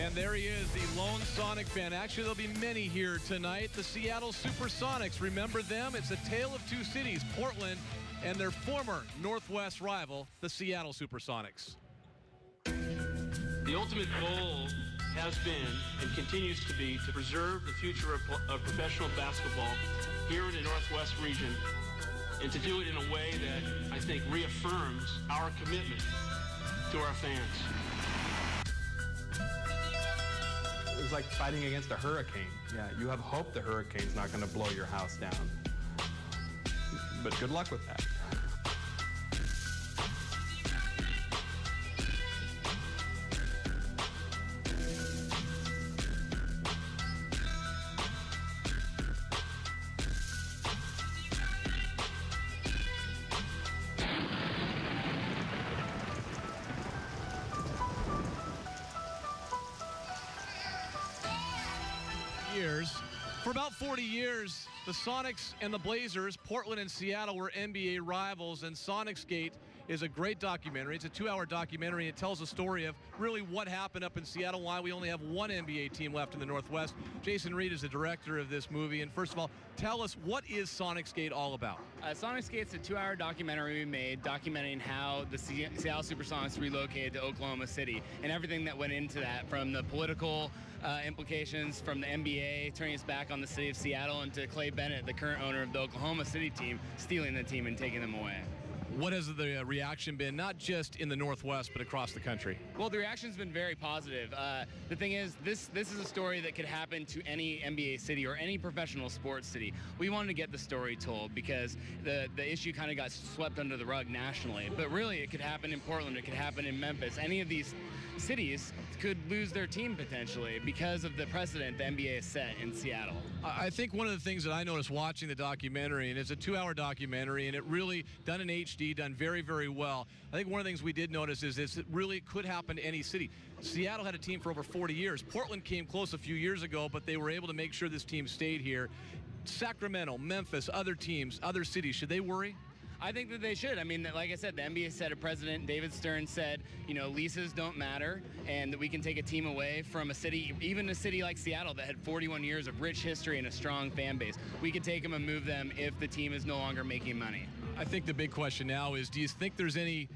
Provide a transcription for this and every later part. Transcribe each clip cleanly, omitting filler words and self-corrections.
And there he is, the lone Sonic fan. Actually, there'll be many here tonight. The Seattle Supersonics. Remember them? It's a tale of two cities, Portland and their former Northwest rival, the Seattle Supersonics. The ultimate goal has been and continues to be to preserve the future of professional basketball here in the Northwest region, and to do it in a way that I think reaffirms our commitment to our fans. It's like fighting against a hurricane. Yeah, you have hope the hurricane's not going to blow your house down. But good luck with that. For about 40 years, the Sonics and the Blazers, Portland and Seattle, were NBA rivals, and Sonicsgate is a great documentary. It's a 2-hour documentary. It tells a story of really what happened up in Seattle, why we only have one NBA team left in the Northwest. Jason Reid is the director of this movie, and first of all, tell us, what is Sonicsgate all about? Sonicsgate's a 2-hour documentary we made documenting how the Seattle Supersonics relocated to Oklahoma City and everything that went into that, from the political implications from the NBA turning its back on the city of Seattle, and to Clay Bennett, the current owner of the Oklahoma City team, stealing the team and taking them away. What has the reaction been, not just in the Northwest, but across the country? Well, the reaction's been very positive. The thing is, this is a story that could happen to any NBA city or any professional sports city. We wanted to get the story told because the issue kind of got swept under the rug nationally. But really, it could happen in Portland. It could happen in Memphis. Any of these cities could lose their team potentially because of the precedent the NBA has set in Seattle. I think one of the things that I noticed watching the documentary, and it's a 2-hour documentary, and it really done in HD, done very, very well. I think one of the things we did notice is this: it really could happen to any city. Seattle had a team for over 40 years. Portland came close a few years ago, but they were able to make sure this team stayed here. Sacramento, Memphis, other teams, other cities, should they worry? I think that they should. I mean, like I said, the NBA set a precedent. David Stern said, leases don't matter, and that we can take a team away from a city, even a city like Seattle that had 41 years of rich history and a strong fan base. We could take them and move them if the team is no longer making money. I think the big question now is, do you think there's any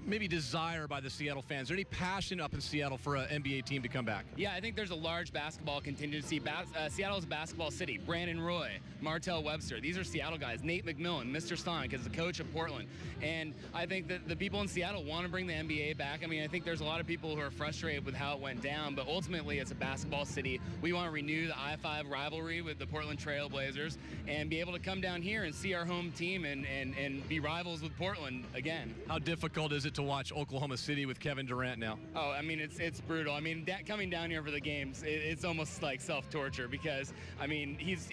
maybe desire by the Seattle fans, or any passion up in Seattle for an NBA team to come back? Yeah, I think there's a large basketball contingency. Seattle's a basketball city. Brandon Roy, Martell Webster, these are Seattle guys. Nate McMillan, Mr. Sonic, is the coach of Portland. And I think that the people in Seattle want to bring the NBA back. I mean, I think there's a lot of people who are frustrated with how it went down, but ultimately it's a basketball city. We want to renew the I-5 rivalry with the Portland Trail Blazers and be able to come down here and see our home team and be rivals with Portland again. How difficult is it to watch Oklahoma City with Kevin Durant now? Oh, I mean, it's brutal. I mean, coming down here for the games, it's almost like self-torture because, I mean, he's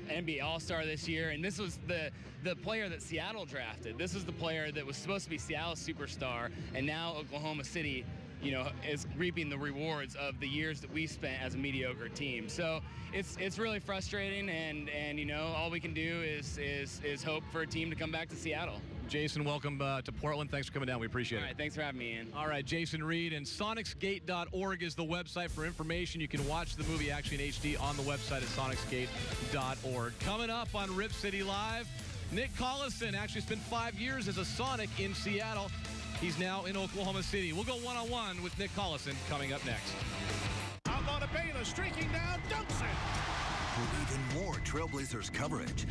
NBA All-Star this year, and this was the player that Seattle drafted. This is the player that was supposed to be Seattle's superstar, and now Oklahoma City, is reaping the rewards of the years that we spent as a mediocre team. So it's really frustrating, and all we can do is hope for a team to come back to Seattle. Jason, welcome to Portland. Thanks for coming down. We appreciate it. All right, thanks for having me, Ian. All right, Jason Reid, and Sonicsgate.org is the website for information. You can watch the movie actually in HD on the website at Sonicsgate.org. Coming up on Rip City Live, Nick Collison actually spent 5 years as a Sonic in Seattle. He's now in Oklahoma City. We'll go one-on-one with Nick Collison coming up next. Alvada Baylor streaking down, dunks it. For even more Trailblazers coverage,